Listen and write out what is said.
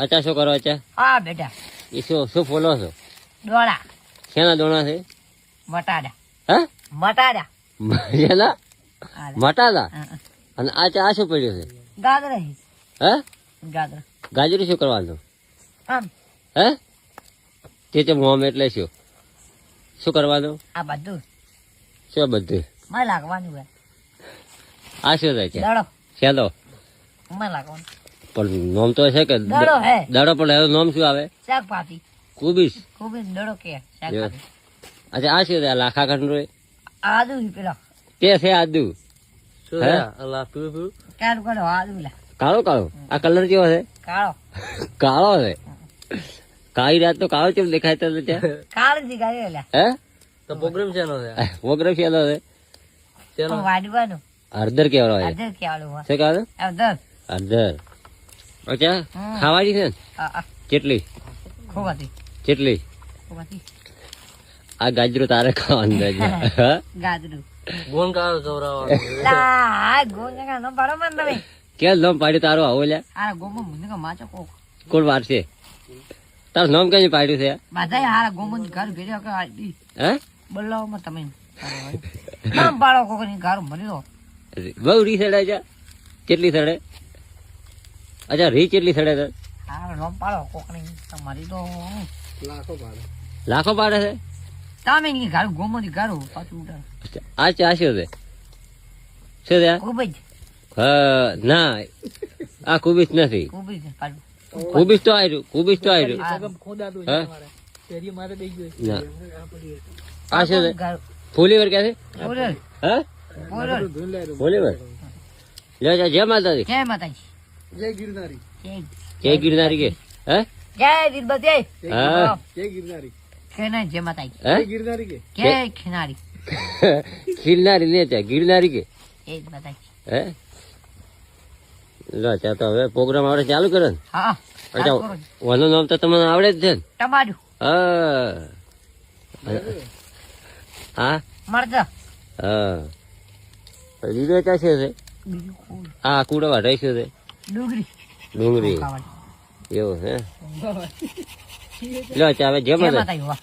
અચ્છા શું કરો અચ્છા? હા બેટા. એ શું ફોલો છો? દોડા. શેના દોણા છે? મટાડા. હે? મટાડા. શેના? મટાદા. અને આ શું પડ્યું છે? ગાજર. હે? ગાજર. ગાજરી શું કરવાનું? આમ. હે? તે મોમ એટલે શું કરવાનું? આ બધું. શું બધું? માં લાગવાનું હોય. આ શું થાય છે? દડો. શેલો? માં લાગવાનું. પણ નોમ તો છે કે દડો હે. દડો પણ એનું નામ શું આવે? શાકભાજી. કુબીસ. કુબીસ દડો કે શાકભાજી. અચ્છા આ શું લાખા ખંડ આદુ પેલો. તે છે આદુ. હે? કાળું કાળું આદુ લા. કાળો કાળો આ કલર કેવો છે? કાળો. કાળો છે. કાળી રાત તો કાળો કેમ દેખાય તો ત્યાં? કાળું જી ગાડી લા. હે? તો પ્રોગ્રામ શેનો છે? પ્રોગ્રામ શેનો છે? શેનો? વાડવાનું. હળદર કેવાનો હોય? અધર કેવાળું હોય. શું કહેવાનું? અધર. હળદર. અચ્છા ખાવાની છે ને? કેટલી? ખૂબ હતી. કેટલી? ખૂબ હતી. આ ગાજરો તારે ખાવાનું છે. ગાજરું. ગોન કાળો ખવડાવવાનો. લા ગોન કા નો પાડો મન તમે. કેમ નામ પાડ્યું તારું આવો લ્યા? આ ગોમો મને કા માચો કોક. કોણ વાર છે? તારું નામ કઈ પાડ્યું છે? બાધાય હારા ગોમો ની ઘર ભેર્યો કે આડી. હે? બોલાવમાં તમે. નામ પાડો કોક ની ઘર મર્યો. બહુ રી સડે છે. કેટલી સડે? અચ્છા રી કેટલી સડે છે? હા નામ પાડો કોક ની તમારી તો લાખો પાડે છે? તમે ની ઘર ગોમો ની ઘર પાછું ઉડા. આ ચા શું છે? શું છે? ખૂબ જ. હા ના આ કુબીસ નથી. ખૂબ જ પાડું. કુબીસ તો આવ્યું. કુબીસ તો આવ્યું. હા? ના. આ શું છે? ફૂલીવર ક્યાં છે? બોલર. હા? બોલર. ફૂલીવર. લે જા જય માતાજી. જય માતાજી. જય ગિરનારી. જય ગિરનારી કે? હે? જય વીરબતી. હા. જય ગિરનારી. કે ના જય માતાજી. હે? ગિરનારી કે? કે ખિનારી. ગિરનારી ને ચા ગિરનારી કે? એ જ માતાજી. હે? લો ચા તો હવે પ્રોગ્રામ આવડે ચાલુ કરે ને? હા. અચ્છા ઓનું નામ તો તમને આવડે જ છે ને? ટમાટું. હા. હા? મરચા. હા. બીજો ચા છે? બીજું કોઈ. આ કુડો વાઢાઈ શું છે? ડુંગળી. ડુંગળી. એવું હે? લો ચા હવે જય જય માતા. માતાજી વાહ.